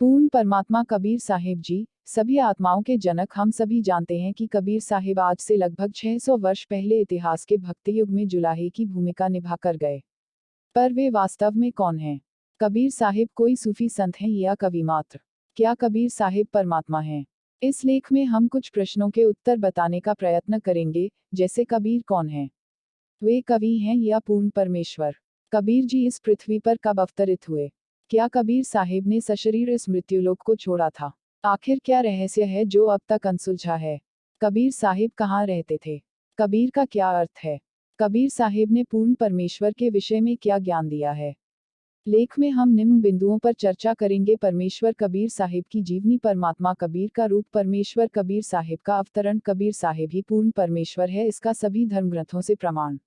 पूर्ण परमात्मा कबीर साहिब जी, सभी आत्माओं के जनक। हम सभी जानते हैं कि कबीर साहिब आज से लगभग 600 वर्ष पहले इतिहास के भक्ति युग में जुलाहे की भूमिका निभा कर गए। पर वे वास्तव में कौन हैं? कबीर साहिब कोई सूफी संत हैं या कवि मात्र? क्या कबीर साहिब परमात्मा हैं? इस लेख में हम कुछ प्रश्नों के उत्तर बताने का प्रयत्न करेंगे, जैसे कबीर कौन हैं? वे कवि हैं या पूर्ण परमेश्वर? कबीर जी इस पृथ्वी पर कब अवतरित हुए? क्या कबीर साहिब ने सशरीर इस मृत्युलोक को छोड़ा था? आखिर क्या रहस्य है जो अब तक अनसुलझा है? कबीर साहिब कहाँ रहते थे? कबीर का क्या अर्थ है? कबीर साहिब ने पूर्ण परमेश्वर के विषय में क्या ज्ञान दिया है? लेख में हम निम्न बिंदुओं पर चर्चा करेंगे। परमेश्वर कबीर साहिब की जीवनी, परमात्मा कबीर का रूप, परमेश्वर कबीर साहिब का अवतरण। कबीर साहिब ही पूर्ण परमेश्वर है, इसका सभी धर्म ग्रंथों से प्रमाण।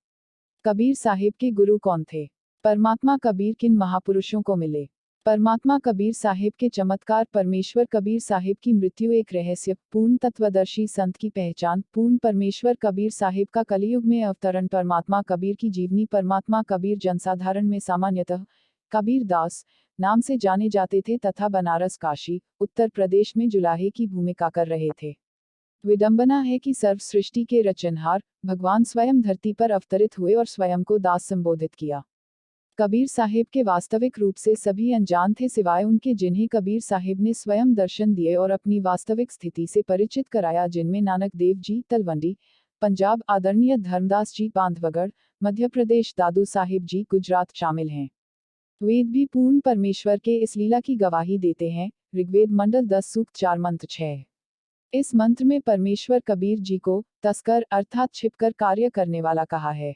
कबीर साहिब के गुरु कौन थे? परमात्मा कबीर किन महापुरुषों को मिले? परमात्मा कबीर साहिब के चमत्कार। परमेश्वर कबीर साहिब की मृत्यु एक रहस्य। पूर्ण तत्वदर्शी संत की पहचान। पूर्ण परमेश्वर कबीर साहिब का कलियुग में अवतरण। परमात्मा कबीर की जीवनी। परमात्मा कबीर जनसाधारण में सामान्यतः कबीर दास नाम से जाने जाते थे तथा बनारस, काशी, उत्तर प्रदेश में जुलाहे की भूमिका कर रहे थे। विडंबना है कि सर्व सृष्टि के रचनहार भगवान स्वयं धरती पर अवतरित हुए और स्वयं को दास संबोधित किया। कबीर साहिब के वास्तविक रूप से सभी अनजान थे, सिवाय उनके जिन्हें कबीर साहिब ने स्वयं दर्शन दिए और अपनी वास्तविक स्थिति से परिचित कराया, जिनमें नानक देव जी तलवंडी, पंजाब, आदरणीय धर्मदास जी बांधवगढ़, मध्य प्रदेश, दादू साहिब जी गुजरात शामिल हैं। वेद भी पूर्ण परमेश्वर के इस लीला की गवाही देते हैं। ऋग्वेद मंडल 10 सूक्त 4 मंत्र 6। इस मंत्र में परमेश्वर कबीर जी को तस्कर अर्थात छिपकर कार्य करने वाला कहा है।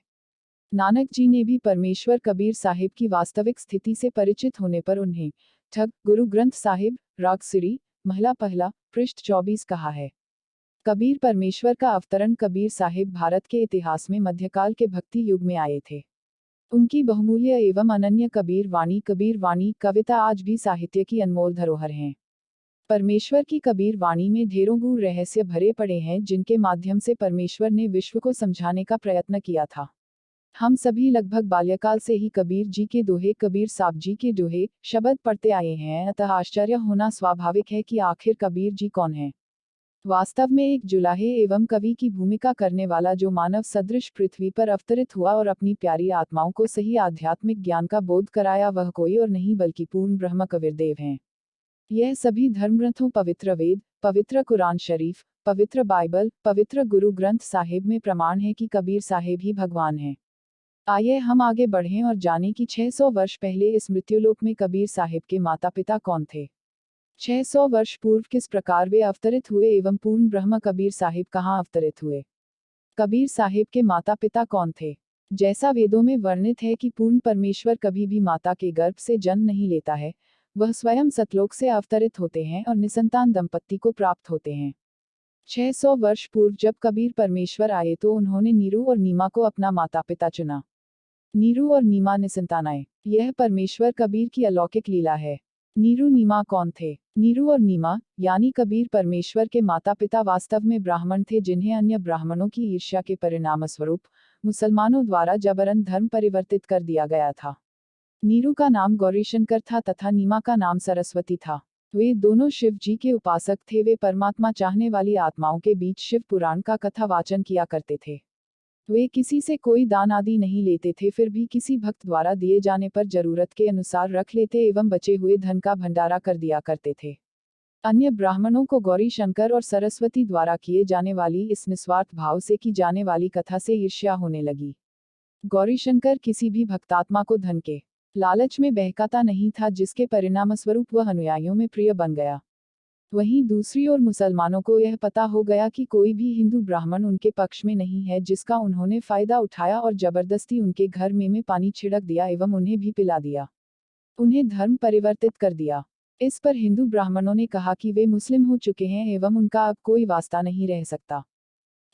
नानक जी ने भी परमेश्वर कबीर साहिब की वास्तविक स्थिति से परिचित होने पर उन्हें ठग गुरु ग्रंथ साहिब, राग सिरी, महला पहला, पृष्ठ 24 कहा है। कबीर परमेश्वर का अवतरण। कबीर साहिब भारत के इतिहास में मध्यकाल के भक्ति युग में आए थे। उनकी बहुमूल्य एवं अनन्य कबीर वाणी कविता आज भी साहित्य की अनमोल धरोहर हैं। परमेश्वर की कबीर वाणी में ढेरों गूढ़ रहस्य भरे पड़े हैं, जिनके माध्यम से परमेश्वर ने विश्व को समझाने का प्रयत्न किया था। हम सभी लगभग बाल्यकाल से ही कबीर जी के दोहे, कबीर साहब जी के दोहे शब्द पढ़ते आए हैं, अतः आश्चर्य होना स्वाभाविक है कि आखिर कबीर जी कौन है। वास्तव में एक जुलाहे एवं कवि की भूमिका करने वाला जो मानव सदृश पृथ्वी पर अवतरित हुआ और अपनी प्यारी आत्माओं को सही आध्यात्मिक ज्ञान का बोध कराया, वह कोई और नहीं बल्कि पूर्ण ब्रह्म कबीर देव हैं। यह सभी धर्मग्रंथों, पवित्र वेद, पवित्र कुरान शरीफ, पवित्र बाइबल, पवित्र गुरु ग्रंथ साहिब में प्रमाण है कि कबीर साहिब ही भगवान हैं। आइए हम आगे बढ़ें और जानें कि 600 वर्ष पहले इस मृत्युलोक में कबीर साहिब के माता पिता कौन थे। 600 वर्ष पूर्व किस प्रकार वे अवतरित हुए एवं पूर्ण ब्रह्म कबीर साहिब कहाँ अवतरित हुए। कबीर साहिब के माता पिता कौन थे? जैसा वेदों में वर्णित है कि पूर्ण परमेश्वर कभी भी माता के गर्भ से जन्म नहीं लेता है, वह स्वयं सतलोक से अवतरित होते हैं और निसंतान दंपत्ति को प्राप्त होते हैं। 600 वर्ष पूर्व जब कबीर परमेश्वर आए तो उन्होंने नीरू और नीमा को अपना माता पिता चुना। नीरू और नीमा निसंतान आए। यह परमेश्वर कबीर की अलौकिक लीला है। नीरू नीमा कौन थे? नीरू और नीमा यानी कबीर परमेश्वर के माता पिता वास्तव में ब्राह्मण थे, जिन्हें अन्य ब्राह्मणों की ईर्ष्या के परिणामस्वरूप मुसलमानों द्वारा जबरन धर्म परिवर्तित कर दिया गया था। नीरू का नाम गौरीशंकर था तथा नीमा का नाम सरस्वती था। वे दोनों शिव जी के उपासक थे। वे परमात्मा चाहने वाली आत्माओं के बीच शिव पुराण का कथा वाचन किया करते थे। वे किसी से कोई दान आदि नहीं लेते थे, फिर भी किसी भक्त द्वारा दिए जाने पर जरूरत के अनुसार रख लेते एवं बचे हुए धन का भंडारा कर दिया करते थे। अन्य ब्राह्मणों को गौरी शंकर और सरस्वती द्वारा किए जाने वाली इस निस्वार्थ भाव से की जाने वाली कथा से ईर्ष्या होने लगी। गौरी शंकर किसी भी भक्तात्मा को धन के लालच में बहकाता नहीं था, जिसके परिणामस्वरूप वह अनुयायियों में प्रिय बन गया। वहीं दूसरी ओर मुसलमानों को यह पता हो गया कि कोई भी हिंदू ब्राह्मण उनके पक्ष में नहीं है, जिसका उन्होंने फायदा उठाया और जबरदस्ती उनके घर में पानी छिड़क दिया एवं उन्हें भी पिला दिया। उन्हें धर्म परिवर्तित कर दिया। इस पर हिंदू ब्राह्मणों ने कहा कि वे मुस्लिम हो चुके हैं एवं उनका अब कोई वास्ता नहीं रह सकता।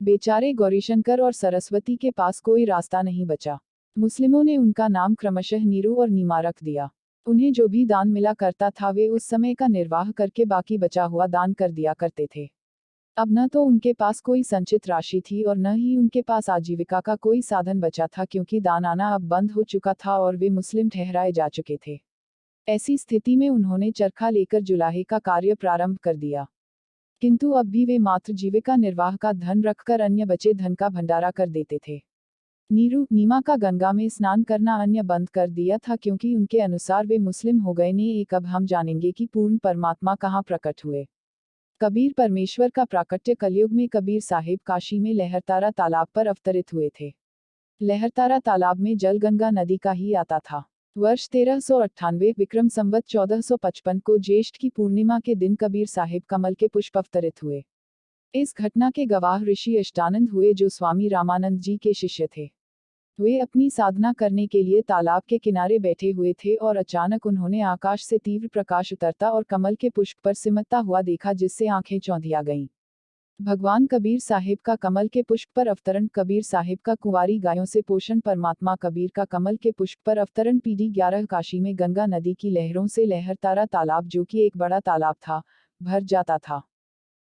बेचारे गौरीशंकर और सरस्वती के पास कोई रास्ता नहीं बचा। मुस्लिमों ने उनका नाम क्रमशः नीरू और नीमा रख दिया। उन्हें जो भी दान मिला करता था वे उस समय का निर्वाह करके बाकी बचा हुआ दान कर दिया करते थे। अब न तो उनके पास कोई संचित राशि थी और न ही उनके पास आजीविका का कोई साधन बचा था, क्योंकि दान आना अब बंद हो चुका था और वे मुस्लिम ठहराए जा चुके थे। ऐसी स्थिति में उन्होंने चरखा लेकर जुलाहे का कार्य प्रारंभ कर दिया। किंतु अब भी वे मात्र जीविका निर्वाह का धन रखकर अन्य बचे धन का भंडारा कर देते थे। नीरू नीमा का गंगा में स्नान करना अन्य बंद कर दिया था, क्योंकि उनके अनुसार वे मुस्लिम हो गए ने। एक अब हम जानेंगे कि पूर्ण परमात्मा कहाँ प्रकट हुए। कबीर परमेश्वर का प्राकट्य कलयुग में कबीर साहिब काशी में लहरतारा तालाब पर अवतरित हुए थे। लहरतारा तालाब में जल गंगा नदी का ही आता था। वर्ष 1398 विक्रम संवत 1455 को ज्येष्ठ की पूर्णिमा के दिन कबीर साहिब कमल के पुष्प अवतरित हुए। इस घटना के गवाह ऋषि अष्टानंद हुए, जो स्वामी रामानंद जी के शिष्य थे। वे अपनी साधना करने के लिए तालाब के किनारे बैठे हुए थे और अचानक उन्होंने आकाश से तीव्र प्रकाश उतरता और कमल के पुष्प पर सिमटता हुआ देखा, जिससे आंखें चौंधिया गईं। भगवान कबीर साहिब का कमल के पुष्प पर अवतरण, कबीर साहिब का कुंवारी गायों से पोषण, परमात्मा कबीर का कमल के पुष्प पर अवतरण। पीढ़ी 11 काशी में गंगा नदी की लहरों से लहरतारा तालाब, जो कि एक बड़ा तालाब था, भर जाता था।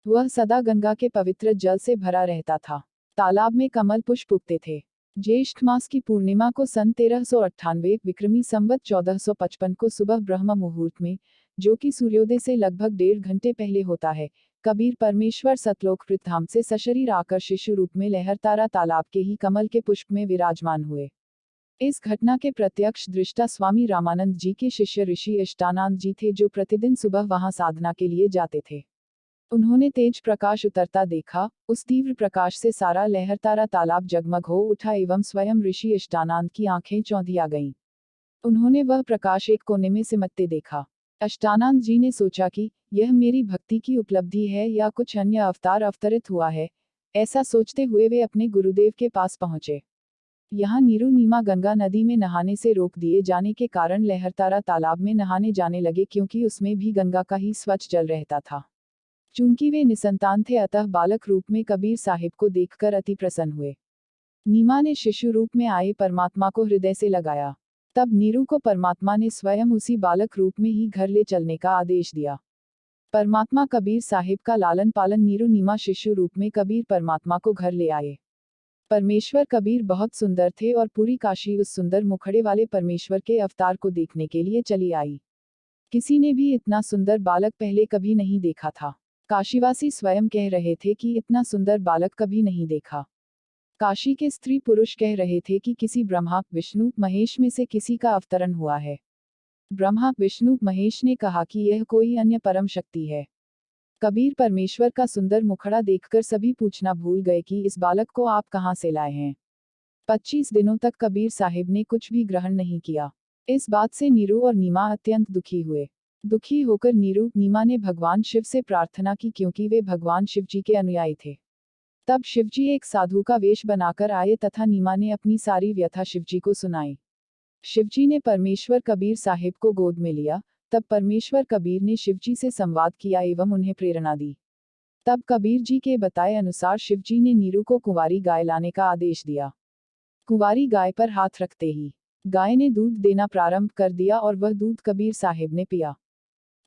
वह सदा गंगा के पवित्र जल से भरा रहता था। तालाब में कमल पुष्प उगते थे। ज्येष्ठ मास की पूर्णिमा को सन 1398 विक्रमी संवत 1455 को सुबह ब्रह्म मुहूर्त में, जो कि सूर्योदय से लगभग 1.5 घंटे पहले होता है, कबीर परमेश्वर सतलोक धाम से सशरीर आकर शिशु रूप में लहरतारा तालाब के ही कमल के पुष्प में विराजमान हुए। इस घटना के प्रत्यक्ष दृष्टा स्वामी रामानंद जी के शिष्य ऋषि अष्टानंद जी थे, जो प्रतिदिन सुबह वहां साधना के लिए जाते थे। उन्होंने तेज प्रकाश उतरता देखा। उस तीव्र प्रकाश से सारा लहरतारा तालाब जगमग हो उठा एवं स्वयं ऋषि अष्टानंद की आंखें चौंधिया गईं। उन्होंने वह प्रकाश एक कोने में सिमटते देखा। अष्टानंद जी ने सोचा कि यह मेरी भक्ति की उपलब्धि है या कुछ अन्य अवतार अवतरित हुआ है। ऐसा सोचते हुए वे अपने गुरुदेव के पास पहुंचे। यहाँ नीरू नीमा गंगा नदी में नहाने से रोक दिए जाने के कारण लहरतारा तालाब में नहाने जाने लगे, क्योंकि उसमें भी गंगा का ही स्वच्छ जल रहता था। चूंकि वे निसंतान थे, अतः बालक रूप में कबीर साहिब को देखकर अति प्रसन्न हुए। नीमा ने शिशु रूप में आए परमात्मा को हृदय से लगाया। तब नीरू को परमात्मा ने स्वयं उसी बालक रूप में ही घर ले चलने का आदेश दिया। परमात्मा कबीर साहिब का लालन पालन नीरू नीमा शिशु रूप में कबीर परमात्मा को घर ले आए। परमेश्वर कबीर बहुत सुंदर थे और पूरी काशी उस सुंदर मुखड़े वाले परमेश्वर के अवतार को देखने के लिए चली आई। किसी ने भी इतना सुंदर बालक पहले कभी नहीं देखा था। काशीवासी स्वयं कह रहे थे कि इतना सुंदर बालक कभी नहीं देखा। काशी के स्त्री पुरुष कह रहे थे कि किसी ब्रह्मा विष्णु महेश में से किसी का अवतरण हुआ है। ब्रह्मा विष्णु महेश ने कहा कि यह कोई अन्य परम शक्ति है। कबीर परमेश्वर का सुंदर मुखड़ा देखकर सभी पूछना भूल गए कि इस बालक को आप कहाँ से लाए हैं। 25 दिनों तक कबीर साहिब ने कुछ भी ग्रहण नहीं किया। इस बात से नीरू और नीमा अत्यंत दुखी हुए। दुखी होकर नीरू नीमा ने भगवान शिव से प्रार्थना की, क्योंकि वे भगवान शिव जी के अनुयायी थे। तब शिवजी एक साधु का वेश बनाकर आए तथा नीमा ने अपनी सारी व्यथा शिवजी को सुनाई। शिवजी ने परमेश्वर कबीर साहिब को गोद में लिया। तब परमेश्वर कबीर ने शिवजी से संवाद किया एवं उन्हें प्रेरणा दी। तब कबीर जी के बताए अनुसार शिवजी ने नीरू को कुंवारी गाय लाने का आदेश दिया। कुंवारी गाय पर हाथ रखते ही गाय ने दूध देना प्रारंभ कर दिया और वह दूध कबीर साहिब ने पिया।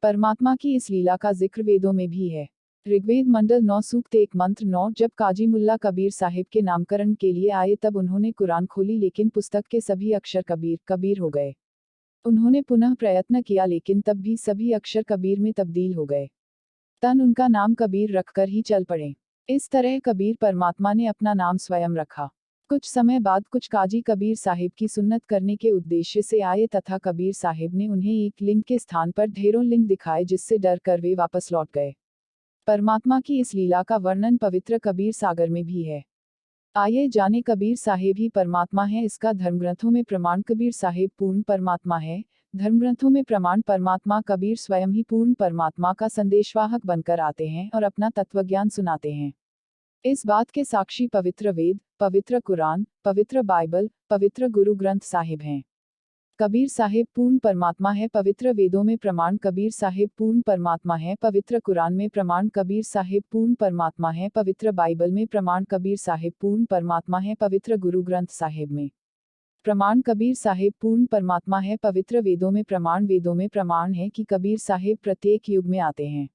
परमात्मा की इस लीला का जिक्र वेदों में भी है। ऋग्वेद मंडल 9 सूक्त 1 मंत्र 9। जब काजी मुल्ला कबीर साहिब के नामकरण के लिए आए तब उन्होंने कुरान खोली, लेकिन पुस्तक के सभी अक्षर कबीर कबीर हो गए। उन्होंने पुनः प्रयत्न किया, लेकिन तब भी सभी अक्षर कबीर में तब्दील हो गए। तन उनका नाम कबीर रखकर ही चल पड़े। इस तरह कबीर परमात्मा ने अपना नाम स्वयं रखा। कुछ समय बाद कुछ काजी कबीर साहिब की सुन्नत करने के उद्देश्य से आए तथा कबीर साहिब ने उन्हें एक लिंग के स्थान पर ढेरों लिंग दिखाए, जिससे डर कर वे वापस लौट गए। परमात्मा की इस लीला का वर्णन पवित्र कबीर सागर में भी है। आइए जाने कबीर साहिब ही परमात्मा है, इसका धर्मग्रंथों में प्रमाण। कबीर साहिब पूर्ण परमात्मा है। धर्मग्रंथों में प्रमाण परमात्मा कबीर स्वयं ही पूर्ण परमात्मा का संदेशवाहक बनकर आते हैं और अपना तत्वज्ञान सुनाते हैं। इस बात के साक्षी पवित्र वेद, पवित्र कुरान, पवित्र बाइबल, पवित्र गुरु ग्रंथ साहिब हैं। कबीर साहिब पूर्ण परमात्मा है। पवित्र वेदों में प्रमाण कबीर साहिब पूर्ण परमात्मा है। पवित्र कुरान में प्रमाण कबीर साहिब पूर्ण परमात्मा है। पवित्र बाइबल में प्रमाण कबीर साहिब पूर्ण परमात्मा है। पवित्र गुरु ग्रंथ साहिब में प्रमाण कबीर साहिब पूर्ण परमात्मा है। पवित्र वेदों में प्रमाण है कि कबीर साहिब प्रत्येक युग में आते हैं।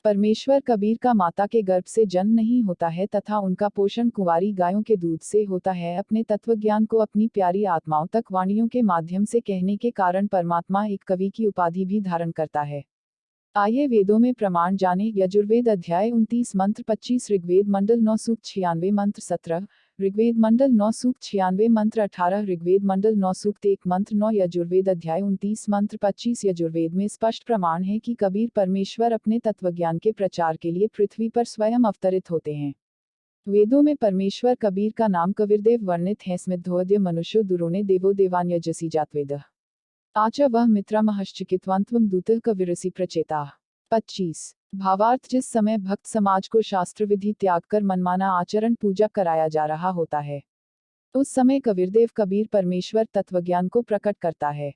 परमेश्वर कबीर का माता के गर्भ से जन्म नहीं होता है तथा उनका पोषण कुंवारी गायों के दूध से होता है। अपने तत्वज्ञान को अपनी प्यारी आत्माओं तक वाणियों के माध्यम से कहने के कारण परमात्मा एक कवि की उपाधि भी धारण करता है। आइए वेदों में प्रमाण जाने। यजुर्वेद अध्याय 29 मंत्र 25, ऋग्वेद मंडल 9 सूक्त 96 मंत्र 17, ऋग्वेद मंडल 9 सूक्त 96 मंत्र 18, ऋग्वेद मंडल 9 सूक्त 1 मंत्र 9। यजुर्वेद अध्याय 29 मंत्र 25। यजुर्वेद में स्पष्ट प्रमाण है कि कबीर परमेश्वर अपने तत्वज्ञान के प्रचार के लिए पृथ्वी पर स्वयं अवतरित होते हैं। वेदों में परमेश्वर कबीर का नाम कबीरदेव वर्णित है। स्मिद्धोद्य मनुष्यो दुरोने देवो देवान्यजसी जातवेद आच वह मित्रमहश्चिकित्वान्त्वं दूतः कविरसि प्रचेता। 25। भावार्थ, जिस समय भक्त समाज को शास्त्र विधि त्याग कर मनमाना आचरण पूजा कराया जा रहा होता है, उस समय कबीरदेव कबीर परमेश्वर तत्वज्ञान को प्रकट करता है।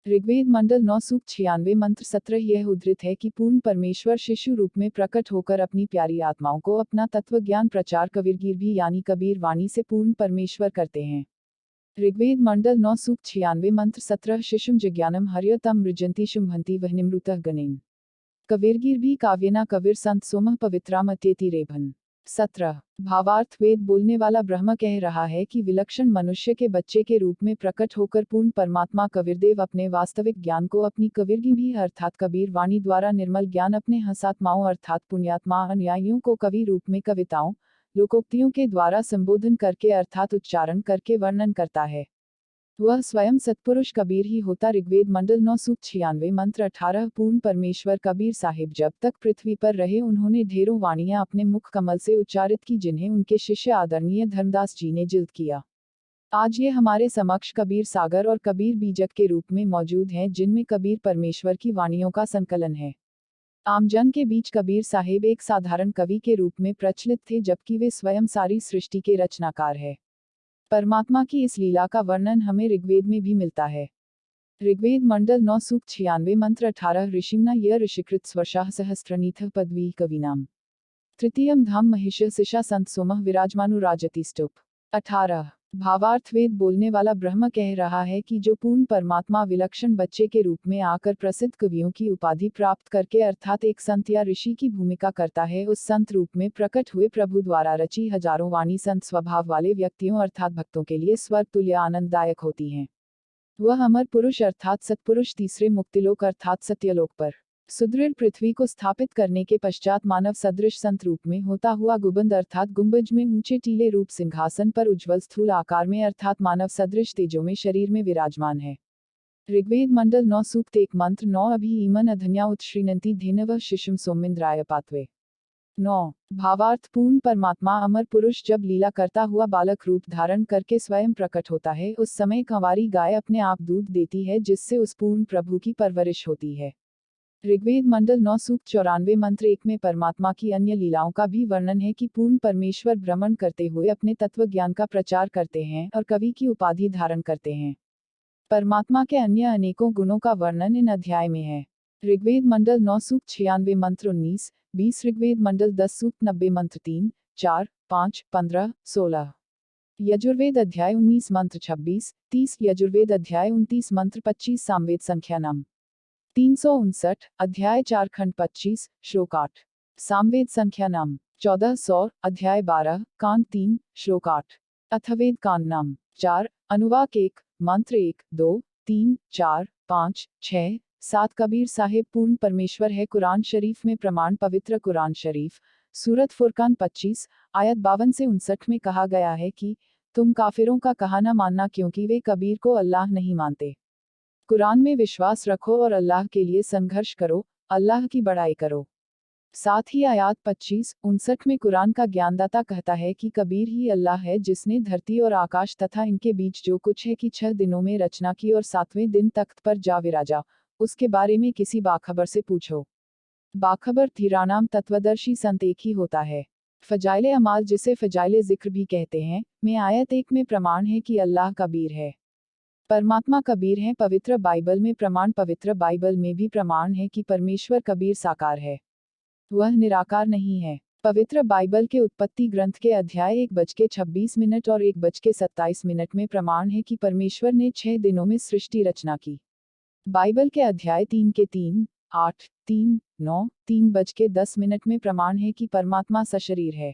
ऋग्वेद मंडल 9 सूक्त 96 मंत्र 17। यह उद्धृत है कि पूर्ण परमेश्वर शिशु रूप में प्रकट होकर अपनी प्यारी आत्माओं को अपना तत्वज्ञान प्रचार कबीरगीर भी यानी कबीर वाणी से पूर्ण परमेश्वर करते हैं। ऋग्वेद मंडल 9 सूक्त 96 मंत्र 17। शिशुम जिज्ञानम हर्यतम मृजंती शुंभंती वह निमृतः गणेन कबीरगीर भी काव्यना कबीर संत सोमः पवित्रामत्येति रेभन। 17। भावार्थ, वेद बोलने वाला ब्रह्म कह रहा है कि विलक्षण मनुष्य के बच्चे के रूप में प्रकट होकर पूर्ण परमात्मा कबीरदेव अपने वास्तविक ज्ञान को अपनी कबीरगी भी अर्थात कबीर वाणी द्वारा निर्मल ज्ञान अपने हंसात्माओं अर्थात पुण्यात्मा अनुयायियों को कवि रूप में कविताओं लोकोक्तियों के द्वारा संबोधन करके अर्थात उच्चारण करके वर्णन करता है। वह स्वयं सत्पुरुष कबीर ही होता। ऋग्वेद मंडल 9 सूक्त 96 मंत्र 18। पूर्ण परमेश्वर कबीर साहिब जब तक पृथ्वी पर रहे उन्होंने ढेरों वाणियां अपने मुख कमल से उच्चारित की जिन्हें उनके शिष्य आदरणीय धर्मदास जी ने जिल्द किया। आज ये हमारे समक्ष कबीर सागर और कबीर बीजक के रूप में मौजूद हैं, जिनमें कबीर परमेश्वर की वाणियों का संकलन है। आमजन के बीच कबीर साहिब एक साधारण कवि के रूप में प्रचलित थे, जबकि वे स्वयं सारी सृष्टि के रचनाकार है। परमात्मा की इस लीला का वर्णन हमें ऋग्वेद में भी मिलता है। ऋग्वेद मंडल 9 सूक्त 96 मंत्र 18। ऋषिम्ना य ऋषिकृत स्वर्षाः सहस्रनीथ पदवी कविनाम तृतीयम धाम महिष सिषा संत सोमः विराजमानु राजति स्तुप। 18। भावार्थ, वेद बोलने वाला ब्रह्म कह रहा है कि जो पूर्ण परमात्मा विलक्षण बच्चे के रूप में आकर प्रसिद्ध कवियों की उपाधि प्राप्त करके अर्थात एक संत या ऋषि की भूमिका करता है, उस संत रूप में प्रकट हुए प्रभु द्वारा रची हजारों वाणी संत स्वभाव वाले व्यक्तियों अर्थात भक्तों के लिए स्वर्ग तुल्य आनंददायक होती हैं। वह अमर पुरुष अर्थात सत्पुरुष तीसरे मुक्तिलोक अर्थात सत्यलोक पर सुदृढ़ पृथ्वी को स्थापित करने के पश्चात मानव सदृश संत रूप में होता हुआ गुबंद अर्थात गुंबज में ऊंचे टीले रूप सिंहासन पर उज्ज्वल स्थूल आकार में अर्थात मानव सदृश तेजो में शरीर में विराजमान है। ऋग्वेद मंडल 9 सूक्त 1 मंत्र 9। अभी ईमन अधन्या उत्श्रीनंती धेनव शिशुम सोमिंद्राय पात्वे। 9। भावार्थ, पूर्ण परमात्मा अमर पुरुष जब लीला करता हुआ बालक रूप धारण करके स्वयं प्रकट होता है, उस समय कंवारी गाय अपने आप दूध देती है, जिससे उस पूर्ण प्रभु की परवरिश होती है। ऋग्वेद मंडल 9 सूक्त 94 मंत्र 1 में परमात्मा की अन्य लीलाओं का भी वर्णन है कि पूर्ण परमेश्वर भ्रमण करते हुए अपने तत्व ज्ञान का प्रचार करते हैं और कवि की उपाधि धारण करते हैं। परमात्मा के अन्य अनेकों गुणों का वर्णन इन अध्याय में है। ऋग्वेद मंडल 9 सूक्त 96 मंत्र 19, 20, ऋग्वेद मंडल 10 सूक्त 90 मंत्र 3, 4, 5, 15, 16। यजुर्वेद अध्याय 19 मंत्र 26, 30, यजुर्वेद अध्याय 29 मंत्र 25, सामवेद संख्या नम 359, अध्याय 4 खंड 25, श्लोक 8। सामवेद संख्या नम 1400, अध्याय 12, कांड 3, श्लोक 8। अथवेद कांड नम 4, अनुवाक 1, मंत्र 1, 2, 3, 4, 5, 6, 7। कबीर साहिब पूर्ण परमेश्वर है। कुरान शरीफ में प्रमाण पवित्र कुरान शरीफ सूरत फुरकान 25 आयत 52 से 59 में कहा गया है कि तुम काफिरों का कहा न मानना, क्योंकि वे कबीर को अल्लाह नहीं मानते। कुरान में विश्वास रखो और अल्लाह के लिए संघर्ष करो, अल्लाह की बड़ाई करो। साथ ही आयत 25-59 में कुरान का ज्ञानदाता कहता है कि कबीर ही अल्लाह है, जिसने धरती और आकाश तथा इनके बीच जो कुछ है कि 6 दिनों में रचना की और 7वें दिन तख्त पर जा विराजा। उसके बारे में किसी बाखबर से पूछो। बाखबर धीरानाम तत्वदर्शी संत एक ही होता है। फजाइले अमाल, जिसे फजाइले जिक्र भी कहते हैं, में आयत 1 में प्रमाण है कि अल्लाह कबीर है, परमात्मा कबीर है। पवित्र बाइबल में प्रमाण पवित्र बाइबल में भी प्रमाण है कि परमेश्वर कबीर साकार है, वह निराकार नहीं है। पवित्र बाइबल के उत्पत्ति ग्रंथ के अध्याय 1:26 और 1:27 में प्रमाण है कि परमेश्वर ने 6 दिनों में सृष्टि रचना की। बाइबल के अध्याय 3 के 3, 8, 3, 9:03:10 में प्रमाण है कि परमात्मा सशरीर है।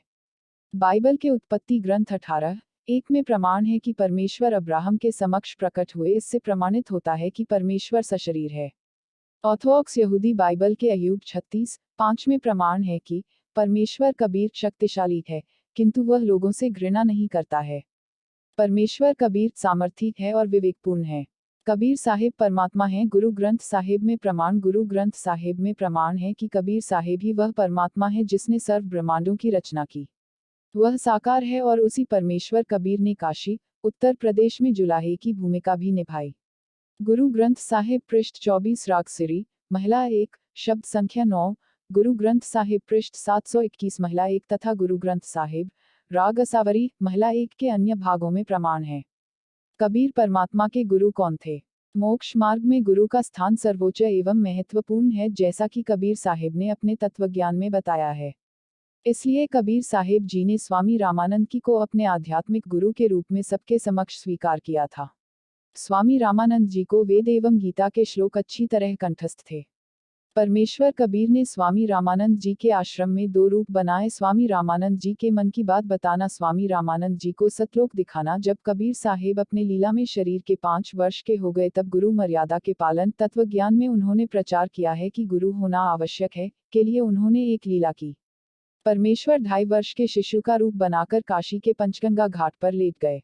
बाइबल के उत्पत्ति ग्रंथ 18:1 में प्रमाण है कि परमेश्वर अब्राहम के समक्ष प्रकट हुए। इससे प्रमाणित होता है कि परमेश्वर सशरीर है। ऑर्थोडॉक्स यहूदी बाइबल के अय्यूब 36:5 में प्रमाण है कि परमेश्वर कबीर शक्तिशाली है, किंतु वह लोगों से घृणा नहीं करता है। परमेश्वर कबीर सामर्थी है और विवेकपूर्ण है। कबीर साहिब परमात्मा है। गुरु ग्रंथ साहिब में प्रमाण गुरु ग्रंथ साहिब में प्रमाण है कि कबीर साहिब ही वह परमात्मा है जिसने सर्व ब्रह्मांडों की रचना की। वह साकार है और उसी परमेश्वर कबीर ने काशी, उत्तर प्रदेश में जुलाहे की भूमिका भी निभाई। गुरु ग्रंथ साहिब पृष्ठ 24 राग सिरी, महिला 1, शब्द संख्या 9, गुरु ग्रंथ साहिब पृष्ठ 721 महिला 1 तथा गुरु ग्रंथ साहिब राग असावरी, महिला 1 के अन्य भागों में प्रमाण है। कबीर परमात्मा के गुरु कौन थे? मोक्ष मार्ग में गुरु का स्थान सर्वोच्च एवं महत्वपूर्ण है, जैसा कि कबीर साहिब ने अपने तत्वज्ञान में बताया है। इसलिए कबीर साहिब जी ने स्वामी रामानंद की को अपने आध्यात्मिक गुरु के रूप में सबके समक्ष स्वीकार किया था। स्वामी रामानंद जी को वेद एवं गीता के श्लोक अच्छी तरह कंठस्थ थे। परमेश्वर कबीर ने स्वामी रामानंद जी के आश्रम में 2 रूप बनाए। स्वामी रामानंद जी के मन की बात बताना, स्वामी रामानंद जी को सतलोक दिखाना। जब कबीर साहिब अपने लीला में शरीर के 5 वर्ष के हो गए तब गुरु मर्यादा के पालन तत्व ज्ञान में उन्होंने प्रचार किया है कि गुरु होना आवश्यक है, के लिए उन्होंने एक लीला की। परमेश्वर 2.5 वर्ष के शिशु का रूप बनाकर काशी के पंचगंगा घाट पर लेट गए।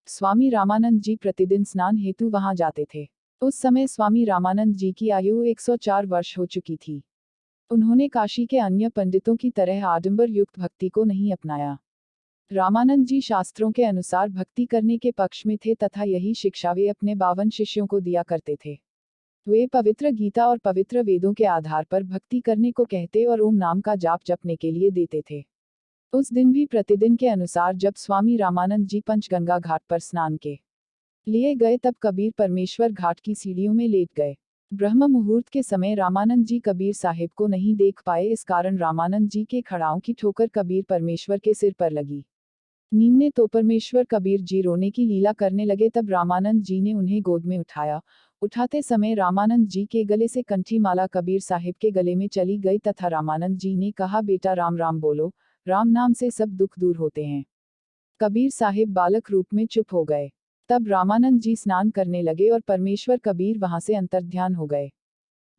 स्वामी रामानंद जी प्रतिदिन स्नान हेतु वहां जाते थे। उस समय स्वामी रामानंद जी की आयु 104 वर्ष हो चुकी थी। उन्होंने काशी के अन्य पंडितों की तरह आडंबर युक्त भक्ति को नहीं अपनाया। रामानंद जी शास्त्रों के अनुसार भक्ति करने के पक्ष में थे तथा यही शिक्षा वे अपने 52 शिष्यों को दिया करते थे। वे पवित्र गीता और पवित्र वेदों के आधार पर भक्ति करने को कहते और ओम नाम का जाप जपने के लिए देते थे। उस दिन भी प्रतिदिन के अनुसार जब स्वामी रामानंद जी पंचगंगा घाट पर स्नान के लिए गए तब कबीर परमेश्वर घाट की सीढ़ियों में लेट गए। ब्रह्म मुहूर्त के समय रामानंद जी कबीर साहिब को नहीं देख पाए। इस कारण रामानंद जी के खड़ाओं की ठोकर कबीर परमेश्वर के सिर पर लगी। नीम ने तो परमेश्वर कबीर जी रोने की लीला करने लगे। तब रामानंद जी ने उन्हें गोद में उठाया। उठाते समय रामानंद जी के गले से कंठी माला कबीर साहिब के गले में चली गई तथा रामानंद जी ने कहा, बेटा राम राम बोलो, राम नाम से सब दुख दूर होते हैं। कबीर साहिब बालक रूप में चुप हो गए। तब रामानंद जी स्नान करने लगे और परमेश्वर कबीर वहां से अंतर्ध्यान हो गए।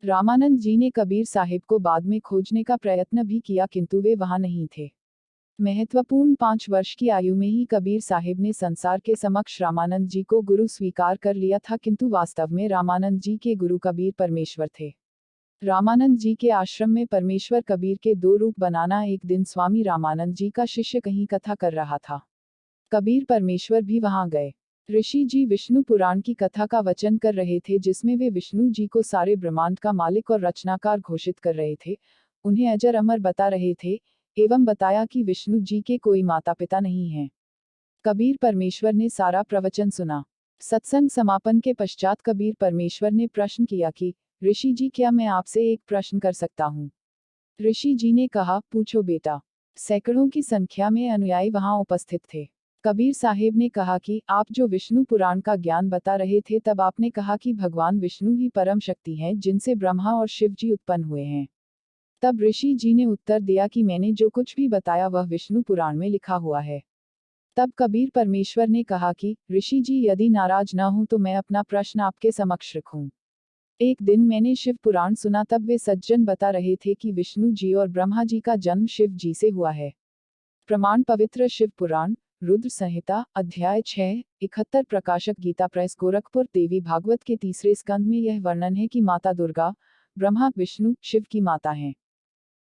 रामानंद जी ने कबीर साहिब को बाद में खोजने का प्रयत्न भी किया, किंतु वे वहां नहीं थे। महत्वपूर्ण 5 वर्ष की आयु में ही कबीर साहिब ने संसार के समक्ष रामानंद जी को गुरु स्वीकार कर लिया था, किंतु वास्तव में रामानंद जी के गुरु कबीर परमेश्वर थे। रामानंद जी के आश्रम में परमेश्वर कबीर के 2 रूप बनाना। एक दिन स्वामी रामानंद जी का शिष्य कहीं कथा कर रहा था। कबीर परमेश्वर भी वहां गए। ऋषि जी विष्णु पुराण की कथा का वचन कर रहे थे, जिसमें वे विष्णु जी को सारे ब्रह्मांड का मालिक और रचनाकार घोषित कर रहे थे, उन्हें अजर अमर बता रहे थे एवं बताया कि विष्णु जी के कोई माता पिता नहीं हैं। कबीर परमेश्वर ने सारा प्रवचन सुना। सत्संग समापन के पश्चात कबीर परमेश्वर ने प्रश्न किया कि ऋषि जी, क्या मैं आपसे एक प्रश्न कर सकता हूँ? ऋषि जी ने कहा, पूछो बेटा। सैकड़ों की संख्या में अनुयायी वहां उपस्थित थे। कबीर साहिब ने कहा कि आप जो विष्णु पुराण का ज्ञान बता रहे थे, तब आपने कहा कि भगवान विष्णु ही परम शक्ति हैं जिनसे ब्रह्मा और शिव जी उत्पन्न हुए हैं। तब ऋषि जी ने उत्तर दिया कि मैंने जो कुछ भी बताया वह विष्णु पुराण में लिखा हुआ है। तब कबीर परमेश्वर ने कहा कि ऋषि जी, यदि नाराज न हो तो मैं अपना प्रश्न आपके समक्ष रखूं। एक दिन मैंने शिव पुराण सुना, तब वे सज्जन बता रहे थे कि विष्णु जी और ब्रह्मा जी का जन्म शिव जी से हुआ है। प्रमाण पवित्र शिव पुराण, रुद्र संहिता, अध्याय 6, 71, प्रकाशक गीता प्रेस गोरखपुर। देवी भागवत के 3 स्कंद में यह वर्णन है कि माता दुर्गा, ब्रह्मा, विष्णु, शिव की माता हैं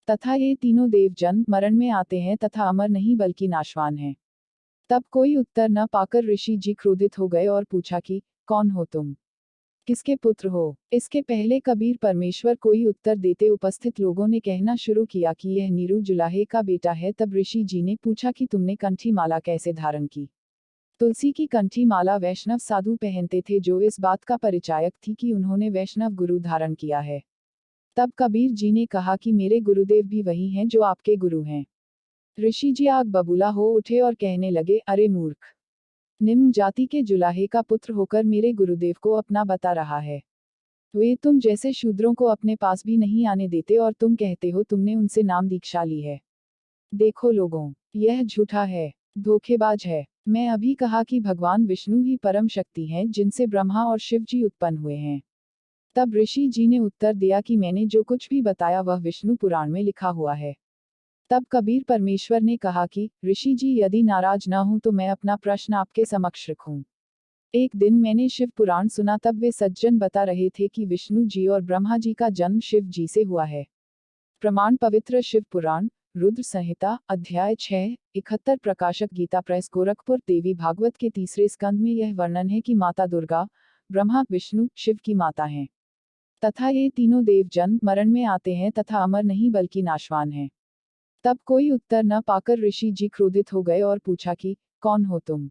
तथा ये तीनों देव जन्म मरण में आते हैं तथा अमर नहीं बल्कि नाशवान हैं। तब कोई उत्तर न पाकर ऋषि जी क्रोधित हो गए और पूछा कि कौन हो तुम, किसके पुत्र हो? इसके पहले कबीर परमेश्वर कोई उत्तर देते उपस्थित लोगों ने कहना शुरू किया कि यह नीरू जुलाहे का बेटा है। तब ऋषि जी ने पूछा कि तुमने कंठी माला कैसे धारण की? तुलसी की कंठी माला वैष्णव साधु पहनते थे, जो इस बात का परिचायक थी कि उन्होंने वैष्णव गुरु धारण किया है। तब कबीर जी ने कहा कि मेरे गुरुदेव भी वही हैं जो आपके गुरु हैं। ऋषि जी आग बबूला हो उठे और कहने लगे, अरे मूर्ख, निम्न जाति के जुलाहे का पुत्र होकर मेरे गुरुदेव को अपना बता रहा है। वे तुम जैसे शूद्रों को अपने पास भी नहीं आने देते और तुम कहते हो तुमने उनसे नाम दीक्षा ली है। देखो लोगों, यह झूठा है, धोखेबाज है। मैं अभी कहा कि भगवान विष्णु ही परम शक्ति हैं जिनसे ब्रह्मा और शिव जी उत्पन्न हुए हैं। तब ऋषि जी ने उत्तर दिया कि मैंने जो कुछ भी बताया वह विष्णु पुराण में लिखा हुआ है। तब कबीर परमेश्वर ने कहा कि ऋषि जी यदि नाराज न हो तो मैं अपना प्रश्न आपके समक्ष रखूं। एक दिन मैंने शिव पुराण सुना, तब वे सज्जन बता रहे थे कि विष्णु जी और ब्रह्मा जी का जन्म शिव जी से हुआ है। प्रमाण पवित्र शिव पुराण, रुद्र संहिता, अध्याय 6, 71, प्रकाशक गीता प्रेस गोरखपुर। देवी भागवत के तीसरे स्कंद में यह वर्णन है कि माता दुर्गा, ब्रह्मा, विष्णु, शिव की माता हैं तथा ये तीनों देव जन्म मरण में आते हैं तथा अमर नहीं बल्कि नाशवान हैं। तब कोई उत्तर न पाकर ऋषि जी क्रोधित हो गए और पूछा कि कौन हो तुम,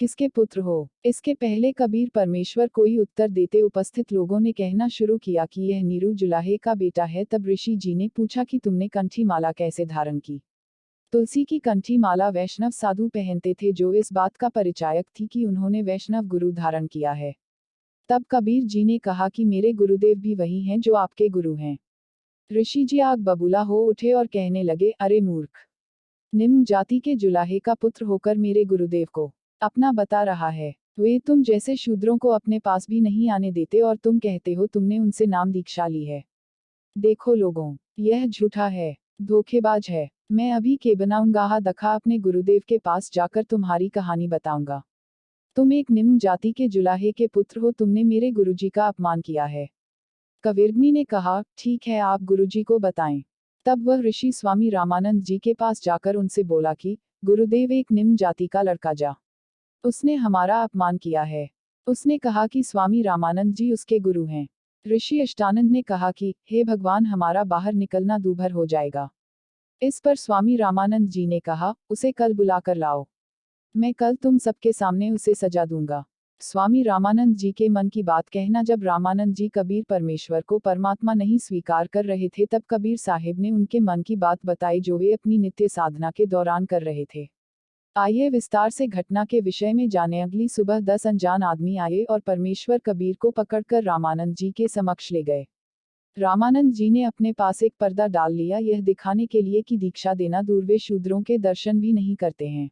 किसके पुत्र हो। इसके पहले कबीर परमेश्वर कोई उत्तर देते उपस्थित लोगों ने कहना शुरू किया कि यह नीरू जुलाहे का बेटा है। तब ऋषि जी ने पूछा कि तुमने कंठी माला कैसे धारण की। तुलसी की कंठी माला वैष्णव साधु पहनते थे, जो इस बात का परिचायक थी कि उन्होंने वैष्णव गुरु धारण किया है। तब कबीर जी ने कहा कि मेरे गुरुदेव भी वही हैं जो आपके गुरु हैं। ऋषि जी आग बबूला हो उठे और कहने लगे, अरे मूर्ख, निम्न जाति के जुलाहे का पुत्र होकर मेरे गुरुदेव को अपना बता रहा है। वे तुम जैसे शूद्रों को अपने पास भी नहीं आने देते और तुम कहते हो तुमने उनसे नाम दीक्षा ली है। देखो लोगों, यह झूठा है, धोखेबाज है। मैं अभी के बनाऊंगा दखा अपने गुरुदेव के पास जाकर तुम्हारी कहानी बताऊंगा। तुम एक निम्न जाति के जुलाहे के पुत्र हो, तुमने मेरे गुरुजी का अपमान किया है। कविर्ग्नि ने कहा, ठीक है, आप गुरुजी को बताएं। तब वह ऋषि स्वामी रामानंद जी के पास जाकर उनसे बोला कि गुरुदेव, एक निम्न जाति का लड़का जा, उसने हमारा अपमान किया है। उसने कहा कि स्वामी रामानंद जी उसके गुरु हैं। ऋषि अष्टानंद ने कहा कि हे भगवान, हमारा बाहर निकलना दूभर हो जाएगा। इस पर स्वामी रामानंद जी ने कहा, उसे कल बुलाकर लाओ, मैं कल तुम सबके सामने उसे सजा दूंगा। स्वामी रामानंद जी के मन की बात कहना। जब रामानंद जी कबीर परमेश्वर को परमात्मा नहीं स्वीकार कर रहे थे, तब कबीर साहिब ने उनके मन की बात बताई जो वे अपनी नित्य साधना के दौरान कर रहे थे। आइए विस्तार से घटना के विषय में जाने। अगली सुबह 10 अनजान आदमी आए और परमेश्वर कबीर को पकड़कर रामानंद जी के समक्ष ले गए। रामानंद जी ने अपने पास एक पर्दा डाल लिया, यह दिखाने के लिए कि दीक्षा देना दूर, वे शूद्रों के दर्शन भी नहीं करते हैं।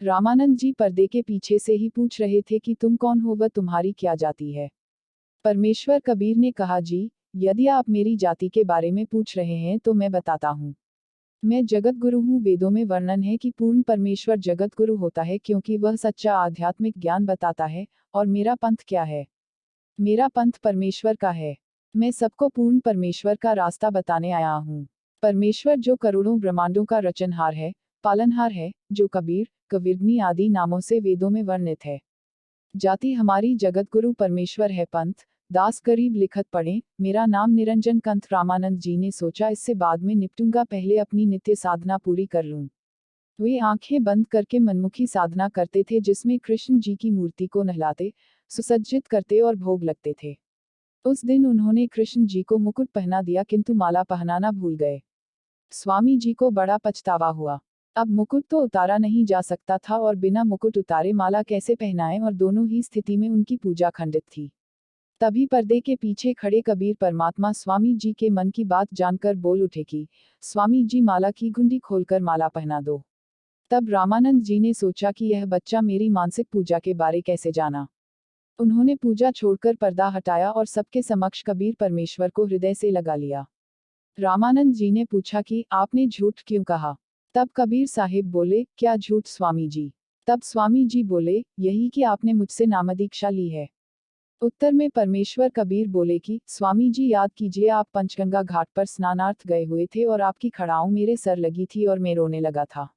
रामानंद जी पर्दे के पीछे से ही पूछ रहे थे कि तुम कौन हो, व तुम्हारी क्या जाति है। परमेश्वर कबीर ने कहा, जी, यदि आप मेरी जाति के बारे में पूछ रहे हैं तो मैं बताता हूँ। मैं जगत गुरु हूँ। वेदों में वर्णन है कि पूर्ण परमेश्वर जगत गुरु होता है, क्योंकि वह सच्चा आध्यात्मिक ज्ञान बताता है। और मेरा पंथ क्या है? मेरा पंथ परमेश्वर का है। मैं सबको पूर्ण परमेश्वर का रास्ता बताने आया हूँ। परमेश्वर जो करोड़ों ब्रह्मांडों का रचनहार है, पालनहार है, जो कबीर, कविर्ग्नि आदि नामों से वेदों में वर्णित है। जाति हमारी जगत गुरु परमेश्वर है। पंथ दास गरीब लिखत पढ़े, मेरा नाम निरंजन कंथ। रामानंद जी ने सोचा, इससे बाद में निपटूंगा, पहले अपनी नित्य साधना पूरी कर लूं। वे आंखें बंद करके मनमुखी साधना करते थे, जिसमें कृष्ण जी की मूर्ति को नहलाते, सुसज्जित करते और भोग लगते थे। उस दिन उन्होंने कृष्ण जी को मुकुट पहना दिया, किंतु माला पहनाना भूल गए। स्वामी जी को बड़ा पछतावा हुआ। अब मुकुट तो उतारा नहीं जा सकता था और बिना मुकुट उतारे माला कैसे पहनाएं, और दोनों ही स्थिति में उनकी पूजा खंडित थी। तभी पर्दे के पीछे खड़े कबीर परमात्मा स्वामी जी के मन की बात जानकर बोल उठे कि स्वामी जी, माला की गुंडी खोलकर माला पहना दो। तब रामानंद जी ने सोचा कि यह बच्चा मेरी मानसिक पूजा के बारे कैसे जाना। उन्होंने पूजा छोड़कर पर्दा हटाया और सबके समक्ष कबीर परमेश्वर को हृदय से लगा लिया। रामानंद जी ने पूछा कि आपने झूठ क्यों कहा। तब कबीर साहिब बोले, क्या झूठ स्वामी जी। तब स्वामी जी बोले, यही कि आपने मुझसे नामदीक्षा ली है। उत्तर में परमेश्वर कबीर बोले कि स्वामी जी, याद कीजिए, आप पंचगंगा घाट पर स्नानार्थ गए हुए थे और आपकी खड़ाऊं मेरे सर लगी थी और मैं रोने लगा था।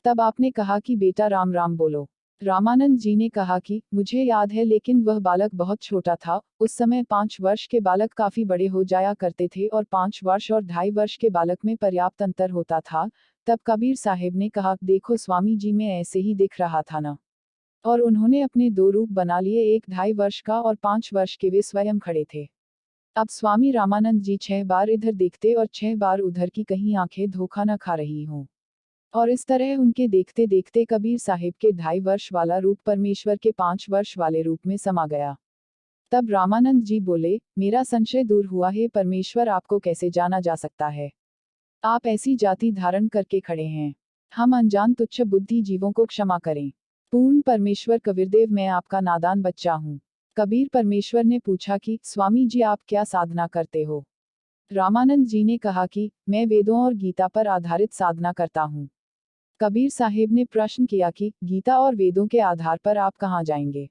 तब आपने कहा कि बेटा राम राम बोलो। रामानंद जी ने कहा कि मुझे याद है, लेकिन वह बालक बहुत छोटा था। उस समय 5 वर्ष के बालक काफी बड़े हो जाया करते थे और 5 वर्ष और 2.5 वर्ष के बालक में पर्याप्त अंतर होता था। तब कबीर साहिब ने कहा, देखो स्वामी जी, मैं ऐसे ही दिख रहा था ना। और उन्होंने अपने 2 रूप बना लिए, एक 2.5 वर्ष का और 5 वर्ष के। वे स्वयं खड़े थे। अब स्वामी रामानंद जी 6 बार इधर देखते और 6 बार उधर की, कहीं आंखें धोखा न खा रही हों। और इस तरह उनके देखते देखते कबीर साहिब के 2.5 वर्ष वाला रूप परमेश्वर के 5 वर्ष वाले रूप में समा गया। तब रामानंद जी बोले, मेरा संशय दूर हुआ है। परमेश्वर आपको कैसे जाना जा सकता है? आप ऐसी जाति धारण करके खड़े हैं। हम अनजान तुच्छ बुद्धि जीवों को क्षमा करें। पूर्ण परमेश्वर कबीरदेव, मैं आपका नादान बच्चा हूँ। कबीर परमेश्वर ने पूछा कि स्वामी जी आप क्या साधना करते हो? रामानंद जी ने कहा कि मैं वेदों और गीता पर आधारित साधना करता हूँ। कबीर साहिब ने प्रश्न किया कि गीता और वेदों के आधार पर आप कहाँ जाएंगे?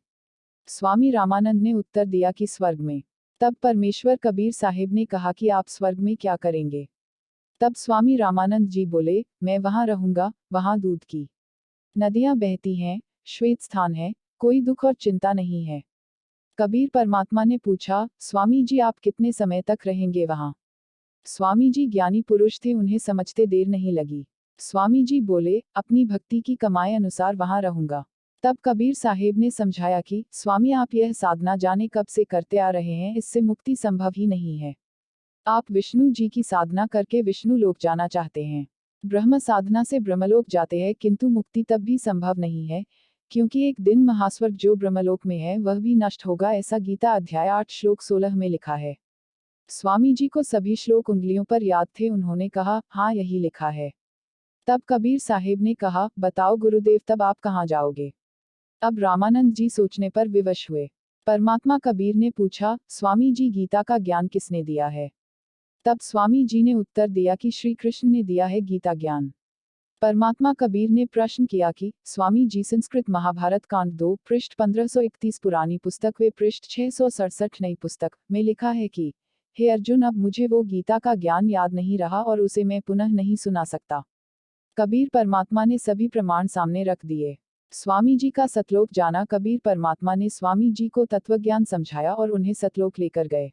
स्वामी रामानंद ने उत्तर दिया कि स्वर्ग में। तब परमेश्वर कबीर साहिब ने कहा कि आप स्वर्ग में क्या करेंगे? तब स्वामी रामानंद जी बोले, मैं वहां रहूंगा, वहां दूध की नदियां बहती हैं, श्वेत स्थान है, कोई दुख और चिंता नहीं है। कबीर परमात्मा ने पूछा, स्वामी जी आप कितने समय तक रहेंगे वहां? स्वामी जी ज्ञानी पुरुष थे, उन्हें समझते देर नहीं लगी। स्वामी जी बोले, अपनी भक्ति की कमाई अनुसार वहां रहूंगा। तब कबीर साहिब ने समझाया कि स्वामी आप यह साधना जाने कब से करते आ रहे हैं, इससे मुक्ति संभव ही नहीं है। आप विष्णु जी की साधना करके विष्णु लोक जाना चाहते हैं। ब्रह्म साधना से ब्रह्मलोक जाते हैं, किंतु मुक्ति तब भी संभव नहीं है, क्योंकि एक दिन महास्वर्ग जो ब्रह्मलोक में है वह भी नष्ट होगा, ऐसा गीता अध्याय 8 श्लोक 16 में लिखा है। स्वामी जी को सभी श्लोक उंगलियों पर याद थे, उन्होंने कहा, हाँ यही लिखा है। तब कबीर साहिब ने कहा, बताओ गुरुदेव तब आप कहाँ जाओगे? अब रामानंद जी सोचने पर विवश हुए। परमात्मा कबीर ने पूछा, स्वामी जी गीता का ज्ञान किसने दिया है? तब स्वामी जी ने उत्तर दिया कि श्री कृष्ण ने दिया है गीता ज्ञान। परमात्मा कबीर ने प्रश्न किया कि स्वामी जी संस्कृत महाभारत कांड 2 पृष्ठ 1531 पुरानी पुस्तक व पृष्ठ 667 नई पुस्तक में लिखा है कि हे अर्जुन अब मुझे वो गीता का ज्ञान याद नहीं रहा और उसे मैं पुनः नहीं सुना सकता। कबीर परमात्मा ने सभी प्रमाण सामने रख दिए। स्वामी जी का सतलोक जाना। कबीर परमात्मा ने स्वामी जी को तत्वज्ञान समझाया और उन्हें सतलोक लेकर गए।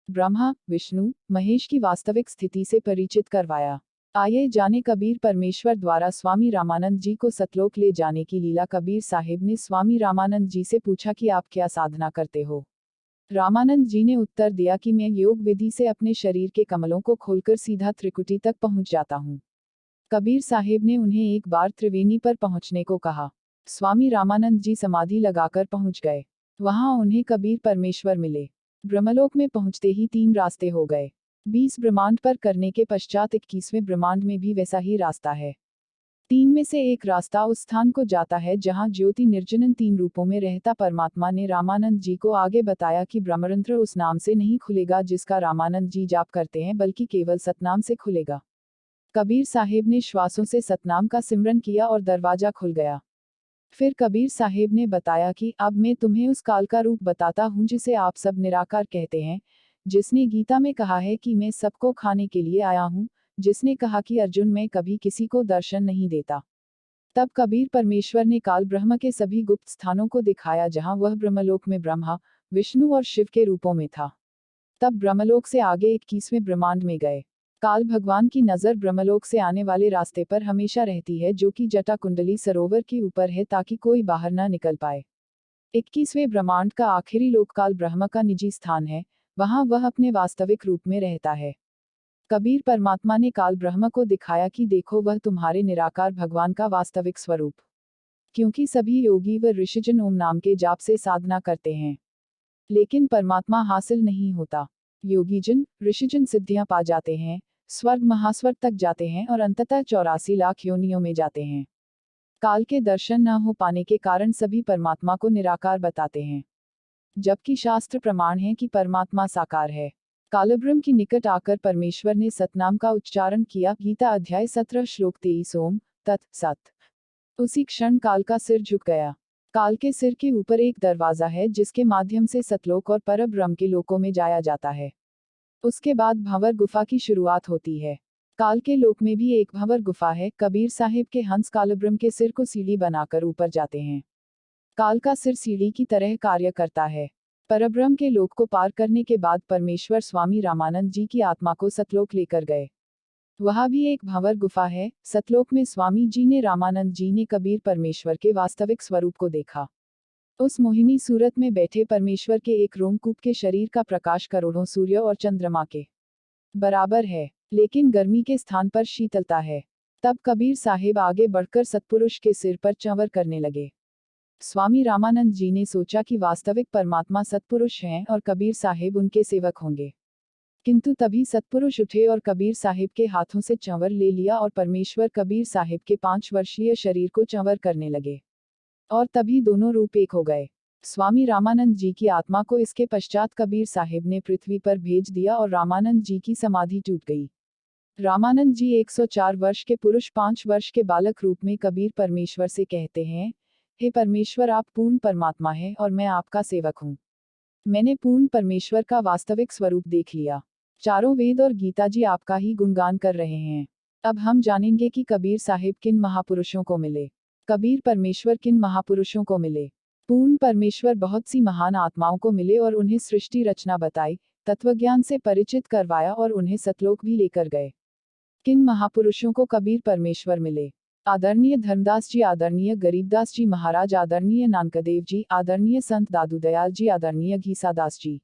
ब्रह्मा, विष्णु, महेश की वास्तविक स्थिति से परिचित करवाया। आइए जाने कबीर परमेश्वर द्वारा स्वामी रामानंद जी को सतलोक ले जाने की लीला। कबीर साहिब ने स्वामी रामानंद जी से पूछा कि आप क्या साधना करते हो? रामानंद जी ने उत्तर दिया कि मैं योग विधि से अपने शरीर के कमलों को खोलकर सीधा त्रिकुटी तक पहुंच जाता हूँ। कबीर साहिब ने उन्हें एक बार त्रिवेणी पर पहुंचने को कहा। स्वामी रामानंद जी समाधि लगाकर पहुंच गए। वहां उन्हें कबीर परमेश्वर मिले। ब्रह्मलोक में पहुंचते ही 3 रास्ते हो गए। 20 ब्रह्मांड पर करने के पश्चात 21वें ब्रह्मांड में भी वैसा ही रास्ता है। 3 में से एक रास्ता उस स्थान को जाता है जहां ज्योति निर्जनन 3 रूपों में रहता। परमात्मा ने रामानंद जी को आगे बताया कि ब्रह्मरंध्र उस नाम से नहीं खुलेगा जिसका रामानंद जी जाप करते हैं, बल्कि केवल सतनाम से खुलेगा। कबीर साहिब ने श्वासों से सतनाम का सिमरन किया और दरवाजा खुल गया। फिर कबीर साहिब ने बताया कि अब मैं तुम्हें उस काल का रूप बताता हूँ जिसे आप सब निराकार कहते हैं, जिसने गीता में कहा है कि मैं सबको खाने के लिए आया हूँ, जिसने कहा कि अर्जुन मैं कभी किसी को दर्शन नहीं देता। तब कबीर परमेश्वर ने काल ब्रह्म के सभी गुप्त स्थानों को दिखाया जहाँ वह ब्रह्मलोक में ब्रह्मा, विष्णु और शिव के रूपों में था। तब ब्रह्मलोक से आगे 21वें ब्रह्मांड में गए। काल भगवान की नजर ब्रह्मलोक से आने वाले रास्ते पर हमेशा रहती है, जो कि जटा कुंडली सरोवर के ऊपर है, ताकि कोई बाहर न निकल पाए। 21वें ब्रह्मांड का आखिरी लोक काल ब्रह्म का निजी स्थान है, वहां वह अपने वास्तविक रूप में रहता है। कबीर परमात्मा ने काल ब्रह्म को दिखाया कि देखो वह तुम्हारे निराकार भगवान का वास्तविक स्वरूप। क्योंकि सभी योगी व ऋषिजन ओम नाम के जाप से साधना करते हैं, लेकिन परमात्मा हासिल नहीं होता। योगीजन, ऋषिजन सिद्धियां पा जाते हैं, स्वर्ग महास्वर्ग तक जाते हैं और अंततः 84 लाख योनियों में जाते हैं। काल के दर्शन न हो पाने के कारण सभी परमात्मा को निराकार बताते हैं, जबकि शास्त्र प्रमाण है कि परमात्मा साकार है। कालब्रह्म की निकट आकर परमेश्वर ने सतनाम का उच्चारण किया। गीता अध्याय 17 श्लोक 23 ओम तत् सत। उसी क्षण काल का सिर झुक गया। काल के सिर के ऊपर एक दरवाजा है जिसके माध्यम से सतलोक और परब्रह्म के लोकों में जाया जाता है। उसके बाद भंवर गुफा की शुरुआत होती है। काल के लोक में भी एक भंवर गुफा है। कबीर साहिब के हंस कालब्रह्म के सिर को सीढ़ी बनाकर ऊपर जाते हैं। काल का सिर सीढ़ी की तरह कार्य करता है। परब्रह्म के लोक को पार करने के बाद परमेश्वर स्वामी रामानंद जी की आत्मा को सतलोक लेकर गए। वहां भी एक भंवर गुफा है। सतलोक में स्वामी जी ने रामानंद जी ने कबीर परमेश्वर के वास्तविक स्वरूप को देखा। उस मोहिनी सूरत में बैठे परमेश्वर के एक रोमकूप के शरीर का प्रकाश करोड़ों सूर्य और चंद्रमा के बराबर है, लेकिन गर्मी के स्थान पर शीतलता है। तब कबीर साहिब आगे बढ़कर सतपुरुष के सिर पर चंवर करने लगे। स्वामी रामानंद जी ने सोचा कि वास्तविक परमात्मा सत्पुरुष हैं और कबीर साहिब उनके सेवक होंगे। किंतु तभी सत्पुरुष उठे और कबीर साहिब के हाथों से चंवर ले लिया और परमेश्वर कबीर साहिब के 5 वर्षीय शरीर को चंवर करने लगे। और तभी दोनों रूप एक हो गए। स्वामी रामानंद जी की आत्मा को इसके पश्चात कबीर साहिब ने पृथ्वी पर भेज दिया और रामानंद जी की समाधि टूट गई। रामानंद जी 104 वर्ष के पुरुष 5 वर्ष के बालक रूप में कबीर परमेश्वर से कहते हैं, हे परमेश्वर, आप पूर्ण परमात्मा हैं और मैं आपका सेवक हूँ। मैंने पूर्ण परमेश्वर का वास्तविक स्वरूप देख लिया। चारों वेद और गीता जी आपका ही गुणगान कर रहे हैं। अब हम जानेंगे कि कबीर साहिब किन महापुरुषों को मिले। कबीर परमेश्वर किन महापुरुषों को मिले। पूर्ण परमेश्वर बहुत सी महान आत्माओं को मिले और उन्हें सृष्टि रचना बताई, तत्वज्ञान से परिचित करवाया और उन्हें सतलोक भी लेकर गए। किन महापुरुषों को कबीर परमेश्वर मिले। आदरणीय धर्मदास जी, आदरणीय गरीबदास जी महाराज, आदरणीय नानकदेव जी, आदरणीय संत दादू दयाल जी, आदरणीय घीसादास जी,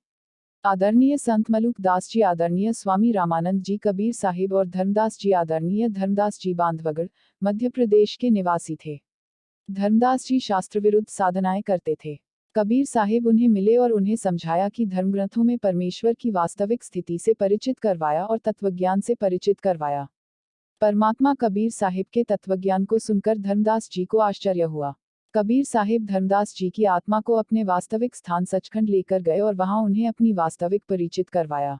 आदरणीय संत मलुक दास जी, आदरणीय स्वामी रामानंद जी। कबीर साहिब और धर्मदास जी, आदरणीय धर्मदास जी बांधवगढ़ मध्य प्रदेश के निवासी थे। धर्मदास जी शास्त्र विरुद्ध साधनाएं करते थे। कबीर साहिब उन्हें मिले और उन्हें समझाया कि धर्म ग्रंथों में परमेश्वर की वास्तविक स्थिति से परिचित करवाया और तत्वज्ञान से परिचित करवाया। परमात्मा कबीर साहिब के तत्वज्ञान को सुनकर धर्मदास जी को आश्चर्य हुआ। कबीर साहिब धर्मदास जी की आत्मा को अपने वास्तविक स्थान सचखंड लेकर गए और वहां उन्हें अपनी वास्तविक परिचित करवाया।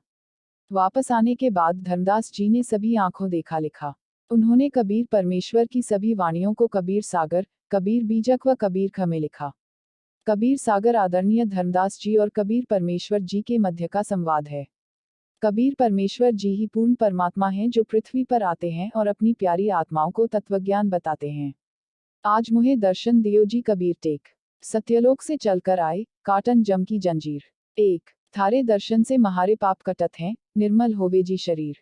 वापस आने के बाद धर्मदास जी ने सभी आंखों देखा लिखा। उन्होंने कबीर परमेश्वर की सभी वाणियों को कबीर सागर, कबीर बीजक व कबीर ख में लिखा। कबीर सागर आदरणीय धर्मदास जी और कबीर परमेश्वर जी के मध्य का संवाद है। कबीर परमेश्वर जी ही पूर्ण परमात्मा हैं जो पृथ्वी पर आते हैं और अपनी प्यारी आत्माओं को तत्वज्ञान बताते हैं। आज मुझे दर्शन दियो जी कबीर टेक। सत्यलोक से चलकर आए, काटन जम की जंजीर। 1 थारे दर्शन से महारे पाप कटत हैं, निर्मल होवे जी शरीर।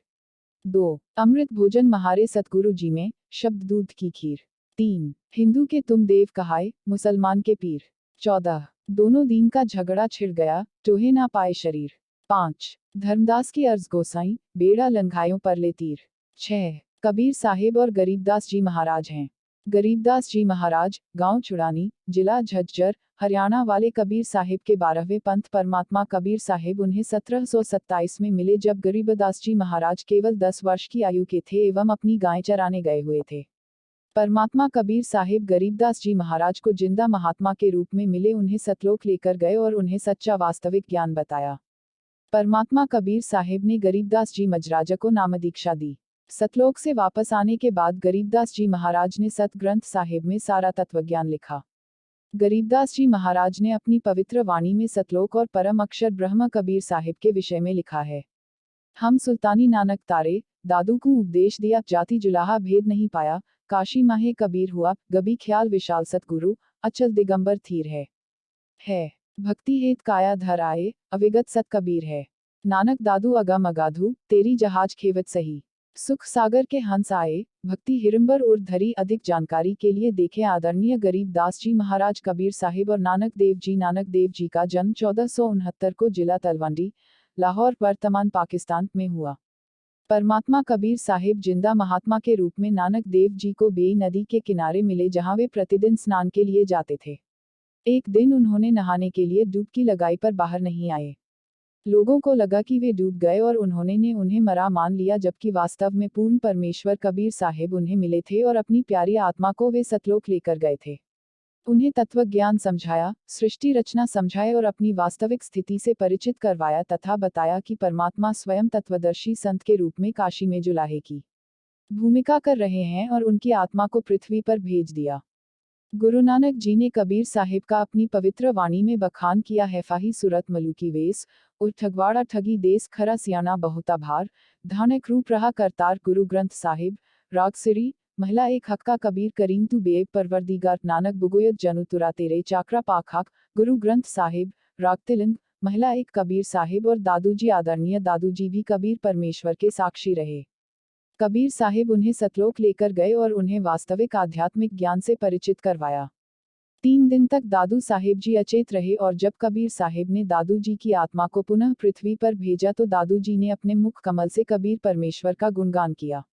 2 अमृत भोजन महारे सतगुरु जी में, शब्द दूध की खीर। 3 हिंदू के तुम देव कहाए, मुसलमान के पीर। 14 दोनों दीन का झगड़ा छिड़ गया, टोहे ना पाए शरीर। 5 धर्मदास की अर्ज गोसाई, बेड़ा लंघायों पर ले तीर। 6 कबीर साहिब और गरीबदास जी महाराज हैं। गरीबदास जी महाराज, गांव छुड़ानी, जिला झज्जर, हरियाणा वाले कबीर साहिब के 12वें पंथ परमात्मा कबीर साहिब उन्हें 1727 में मिले जब गरीबदास जी महाराज केवल 10 वर्ष की आयु के थे एवं अपनी गायें चराने गए हुए थे। परमात्मा कबीर साहिब गरीबदास जी महाराज को जिंदा महात्मा के रूप में मिले, उन्हें सतलोक लेकर गए और उन्हें सच्चा वास्तविक ज्ञान बताया। परमात्मा कबीर साहिब ने गरीबदास जी मजराजा को नामदीक्षा दी। सतलोक से वापस आने के बाद गरीबदास जी महाराज ने सत ग्रंथ साहिब में सारा तत्वज्ञान लिखा। गरीबदास जी महाराज ने अपनी पवित्र वाणी में सतलोक और परम अक्षर ब्रह्म कबीर साहिब के विषय में लिखा है। हम सुल्तानी नानक तारे, दादू को उपदेश दिया, जाति जुलाहा भेद नहीं पाया, काशी माहे कबीर हुआ, गबी ख्याल विशाल सतगुरु, अचल दिगंबर थीर है। भक्ति हेत काया धर आए, अविगत सत कबीर है। नानक दादू अगम अगाधु, तेरी जहाज खेवत सही। सुख सागर के हंस आए, भक्ति हिरंबर उर धरी। अधिक जानकारी के लिए देखें आदरणीय गरीबदास जी महाराज कबीर साहिब और नानक देव जी। नानक देव जी का जन्म 1469 को जिला तलवंडी, लाहौर, वर्तमान पाकिस्तान में हुआ। परमात्मा कबीर साहिब जिंदा महात्मा के रूप में नानक देव जी को बेई नदी के किनारे मिले जहां वे प्रतिदिन स्नान के लिए जाते थे। एक दिन उन्होंने नहाने के लिए डुबकी लगाई पर बाहर नहीं आए। लोगों को लगा कि वे डूब गए और उन्हें मरा मान लिया, जबकि वास्तव में पूर्ण परमेश्वर कबीर साहिब उन्हें मिले थे और अपनी प्यारी आत्मा को वे सतलोक लेकर गए थे। उन्हें तत्वज्ञान समझाया, सृष्टि रचना समझाए और अपनी वास्तविक स्थिति से परिचित करवाया तथा बताया कि परमात्मा स्वयं तत्वदर्शी संत के रूप में काशी में जुलाहे की भूमिका कर रहे हैं और उनकी आत्मा को पृथ्वी पर भेज दिया। गुरु नानक जी ने कबीर साहिब का अपनी पवित्र वाणी में बखान किया है। फाही सूरत मलुकी वेश, उर ठगवाड़ा ठगी देश, खरा सियाना बहुता भार, धानक रूप रहा करतार। गुरु ग्रंथ साहिब, राग सिरी, महिला एक हक्का कबीर करीम तू बेब परवरदिगार। नानक बुगोयत जनु तुरा तेरे चाकरा पाखाक। गुरु ग्रंथ साहिब, राग तिलिंग, महिला एक कबीर साहिब और दादू जी। आदरणीय दादू जी भी कबीर परमेश्वर के साक्षी रहे। कबीर साहिब उन्हें सतलोक लेकर गए और उन्हें वास्तविक आध्यात्मिक ज्ञान से परिचित करवाया। 3 दिन तक दादू साहिब जी अचेत रहे और जब कबीर साहिब ने दादू जी की आत्मा को पुनः पृथ्वी पर भेजा तो दादू जी ने अपने मुख कमल से कबीर परमेश्वर का गुणगान किया।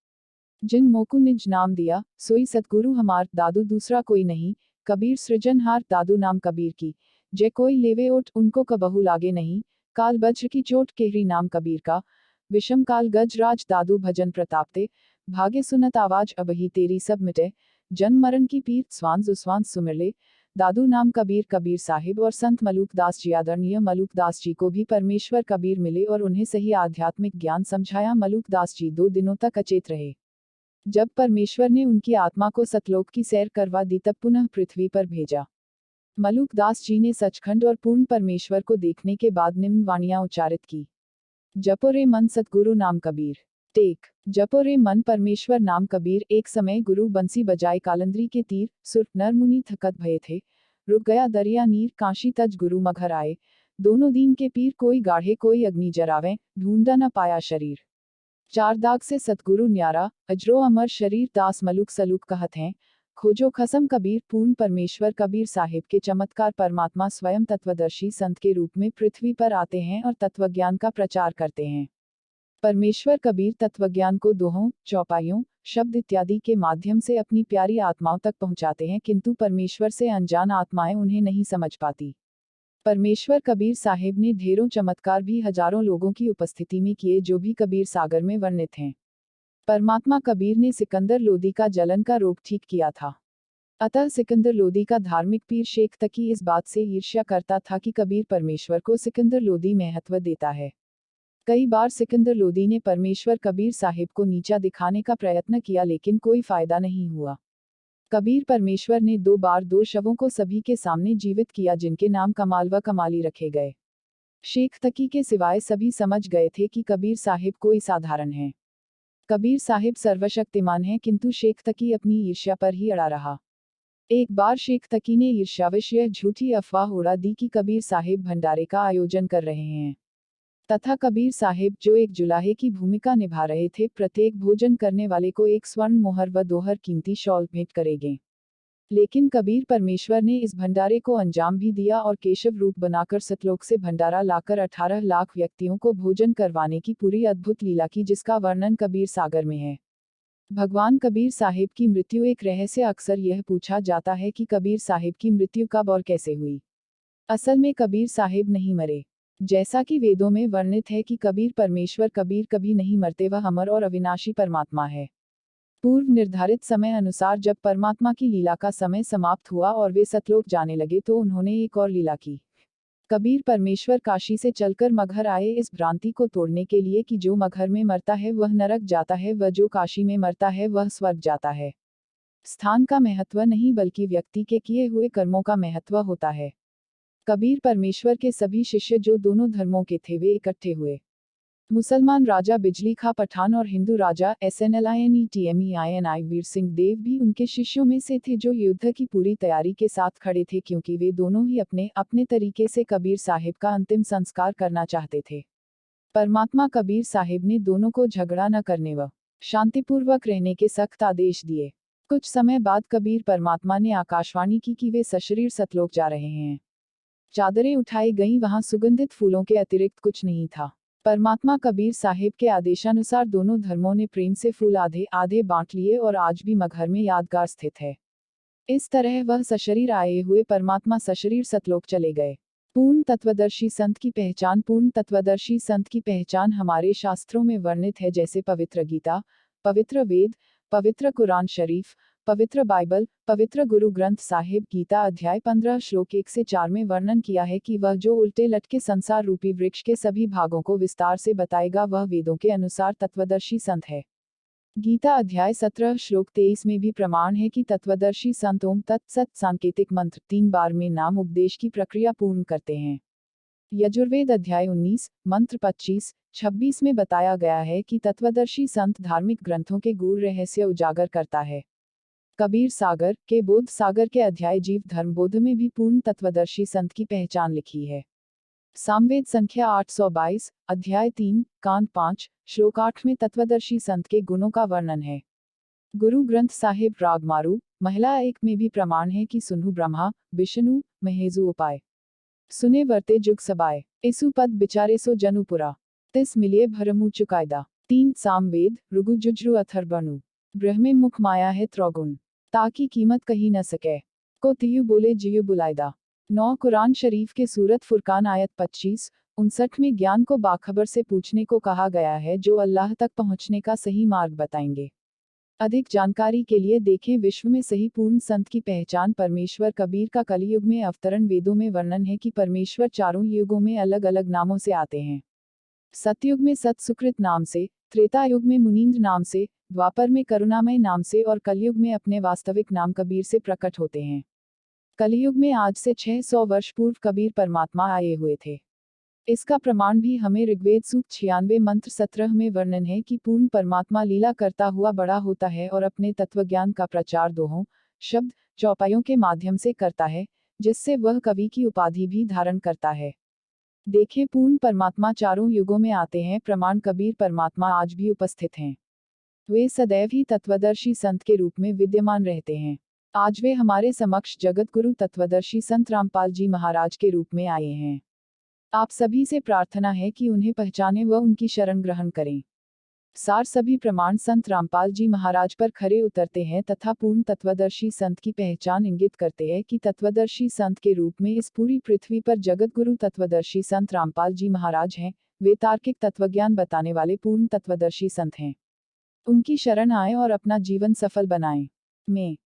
जिन मोकु निज नाम दिया, सोई सतगुरु हमार, दादू दूसरा कोई नहीं, कबीर सृजनहार दादू नाम कबीर की, जय कोई लेवे ओट उनको कबहू लागे नहीं, काल वज्र की चोट केहरी नाम कबीर का, विषम काल गजराज दादू भजन प्रतापते, भाग्य सुनत आवाज अबही तेरी सब मिटे, जन्म मरण की पीर स्वान जुस्वान सुमिरले, दादू नाम कबीर कबीर साहिब और संत मलूक दास जी। आदरणीय मलूक दास जी को भी परमेश्वर कबीर मिले और उन्हें सही आध्यात्मिक ज्ञान समझाया। मलूक दास जी 2 दिनों तक अचेत रहे। जब परमेश्वर ने उनकी आत्मा को सतलोक की सैर करवा दी तब पुनः पृथ्वी पर भेजा। मलूक दास जी ने सचखंड और पूर्ण परमेश्वर को देखने के बाद निम्न वाणियां उच्चारित की। जपो रे मन सतगुरु नाम कबीर। टेक जपो रे मन परमेश्वर नाम कबीर। एक समय गुरु बंसी बजाए कालंदरी के तीर, सुर नर मुनि थकत भये थे, रुक गया दरिया नीर, काशी तज गुरु मघर आए, दोनों दीन के पीर, कोई गाढ़े कोई अग्नि जरावे, ढूंढा न पाया शरीर, चार दाग से सतगुरु न्यारा, अजरो अमर शरीर, दास मलुक सलूक कहत हैं, खोजो खसम कबीर। पूर्ण परमेश्वर कबीर साहिब के चमत्कार। परमात्मा स्वयं तत्वदर्शी संत के रूप में पृथ्वी पर आते हैं और तत्वज्ञान का प्रचार करते हैं। परमेश्वर कबीर तत्वज्ञान को दोहों, चौपाइयों, शब्द इत्यादि के माध्यम से अपनी प्यारी आत्माओं तक पहुंचाते हैं, किंतु परमेश्वर से अनजान आत्माएं उन्हें नहीं समझ पाती। परमेश्वर कबीर साहिब ने ढेरों चमत्कार भी हजारों लोगों की उपस्थिति में किए, जो भी कबीर सागर में वर्णित हैं। परमात्मा कबीर ने सिकंदर लोदी का जलन का रोग ठीक किया था। अतः सिकंदर लोदी का धार्मिक पीर शेख तकी इस बात से ईर्ष्या करता था कि कबीर परमेश्वर को सिकंदर लोदी महत्व देता है। कई बार सिकंदर लोदी ने परमेश्वर कबीर साहिब को नीचा दिखाने का प्रयत्न किया, लेकिन कोई फायदा नहीं हुआ। कबीर परमेश्वर ने 2 बार 2 शवों को सभी के सामने जीवित किया, जिनके नाम कमाल व कमाली रखे गए। शेख तकी के सिवाय सभी समझ गए थे कि कबीर साहिब कोई साधारण है। कबीर साहिब सर्वशक्तिमान है, किंतु शेख तकी अपनी ईर्ष्या पर ही अड़ा रहा। एक बार शेख तकी ने ईर्ष्यावश यह झूठी अफवाह उड़ा दी कि कबीर साहिब भंडारे का आयोजन कर रहे हैं, तथा कबीर साहिब, जो एक जुलाहे की भूमिका निभा रहे थे, प्रत्येक भोजन करने वाले को 1 स्वर्ण मोहर व 2 कीमती शॉल भेंट करेंगे। लेकिन कबीर परमेश्वर ने इस भंडारे को अंजाम भी दिया और केशव रूप बनाकर सतलोक से भंडारा लाकर 18 लाख व्यक्तियों को भोजन करवाने की पूरी अद्भुत लीला की, जिसका वर्णन कबीर सागर में है। भगवान कबीर साहिब की मृत्यु एक रहस्य। अक्सर यह पूछा जाता है कि कबीर साहिब की मृत्यु कब और कैसे हुई। असल में कबीर साहिब नहीं मरे। जैसा कि वेदों में वर्णित है कि कबीर परमेश्वर कबीर कभी नहीं मरते, वह अमर और अविनाशी परमात्मा है। पूर्व निर्धारित समय अनुसार जब परमात्मा की लीला का समय समाप्त हुआ और वे सतलोक जाने लगे तो उन्होंने एक और लीला की। कबीर परमेश्वर काशी से चलकर मगहर आए, इस भ्रांति को तोड़ने के लिए कि जो मगहर में मरता है वह नरक जाता है, व जो काशी में मरता है वह स्वर्ग जाता है। स्थान का महत्व नहीं, बल्कि व्यक्ति के किए हुए कर्मों का महत्व होता है। कबीर परमेश्वर के सभी शिष्य जो दोनों धर्मों के थे, वे इकट्ठे हुए। मुसलमान राजा बिजली खां पठान और हिंदू राजा SNLINETMEINI वीर सिंह देव भी उनके शिष्यों में से थे, जो युद्ध की पूरी तैयारी के साथ खड़े थे, क्योंकि वे दोनों ही अपने अपने तरीके से कबीर साहिब का अंतिम संस्कार करना चाहते थे। परमात्मा कबीर साहिब ने दोनों को झगड़ा न करने व शांतिपूर्वक रहने के सख्त आदेश दिए। कुछ समय बाद कबीर परमात्मा ने आकाशवाणी की कि वे सशरीर सतलोक जा रहे हैं। चादरें उठाई गईं, वहां सुगंधित फूलों के अतिरिक्त कुछ नहीं था। परमात्मा कबीर साहिब के आदेशानुसार दोनों धर्मों ने प्रेम से फूल आधे आधे बांट लिए और आज भी मगहर में यादगार स्थित है। इस तरह वह सशरीर आए हुए परमात्मा सशरीर सतलोक चले गए। पूर्ण तत्वदर्शी संत की पहचान। पूर्ण तत्वदर्शी संत की पहचान हमारे शास्त्रों में वर्णित है, जैसे पवित्र गीता, पवित्र वेद, पवित्र कुरान शरीफ, पवित्र बाइबल, पवित्र गुरु ग्रंथ साहिब गीता अध्याय 15 श्लोक 1 से 4 में वर्णन किया है कि वह जो उल्टे लटके संसार रूपी वृक्ष के सभी भागों को विस्तार से बताएगा, वह वेदों के अनुसार तत्वदर्शी संत है। गीता अध्याय 17 श्लोक 23 में भी प्रमाण है कि तत्वदर्शी संत ओम तत्सत सांकेतिक मंत्र 3 बार में नाम उपदेश की प्रक्रिया पूर्ण करते हैं। यजुर्वेद अध्याय 19 मंत्र 25-26 में बताया गया है कि तत्वदर्शी संत धार्मिक ग्रंथों के गूढ़ रहस्य उजागर करता है। कबीर सागर के बोध सागर के अध्याय जीव धर्म बोध में भी पूर्ण तत्वदर्शी संत की पहचान लिखी है। सामवेद संख्या 822 अध्याय 3 कांड 5 श्लोक 8 में तत्वदर्शी संत के गुणों का वर्णन है। गुरु ग्रंथ साहिब रागमारू महिला 1 में भी प्रमाण है कि सुनु ब्रह्मा विष्णु महेजु उपाय सुने वर्ते जुग सबाय इसु पद बिचारे सो जनुपुरा तिस मिलिए भरमु चुकायदा। 3 सामवेद ऋगु जुज्रु अथर्वणु ब्रह्मे मुख माया है त्रौगुण ताकि कीमत कही न सके। को तियु बोले जियु बुलायदा। 9 कुरान शरीफ के सूरत फुरकान आयत 25-59 में ज्ञान को बाखबर से पूछने को कहा गया है जो अल्लाह तक पहुँचने का सही मार्ग बताएंगे। अधिक जानकारी के लिए देखें विश्व में सही पूर्ण संत की पहचान। परमेश्वर कबीर का कलियुग में अवतरण। वेदों में वर्णन है कि परमेश्वर चारों युगों में अलग अलग नामों से आते हैं। सतयुग में सत सुकृत नाम से, त्रेता युग में मुनींद्र नाम से, द्वापर में करुणामय नाम से और कलयुग में अपने वास्तविक नाम कबीर से प्रकट होते हैं। कलियुग में आज से 600 वर्ष पूर्व कबीर परमात्मा आए हुए थे। इसका प्रमाण भी हमें ऋग्वेद सूक्त 96 मंत्र 17 में वर्णन है कि पूर्ण परमात्मा लीला करता हुआ बड़ा होता है और अपने तत्वज्ञान का प्रचार दोहों, शब्द, चौपाइयों के माध्यम से करता है, जिससे वह कवि की उपाधि भी धारण करता है। देखें पूर्ण परमात्मा चारों युगों में आते हैं। प्रमाण कबीर परमात्मा आज भी उपस्थित हैं। वे सदैव ही तत्वदर्शी संत के रूप में विद्यमान रहते हैं। आज वे हमारे समक्ष जगत गुरु तत्वदर्शी संत रामपाल जी महाराज के रूप में आए हैं। आप सभी से प्रार्थना है कि उन्हें पहचानें व उनकी शरण ग्रहण करें। सार सभी प्रमाण संत रामपाल जी महाराज पर खरे उतरते हैं तथा पूर्ण तत्वदर्शी संत की पहचान इंगित करते हैं कि तत्वदर्शी संत के रूप में इस पूरी पृथ्वी पर जगत गुरु तत्वदर्शी संत रामपाल जी महाराज हैं। वे तार्किक तत्वज्ञान बताने वाले पूर्ण तत्वदर्शी संत हैं। उनकी शरण आएं और अपना जीवन सफल बनाएं। मैं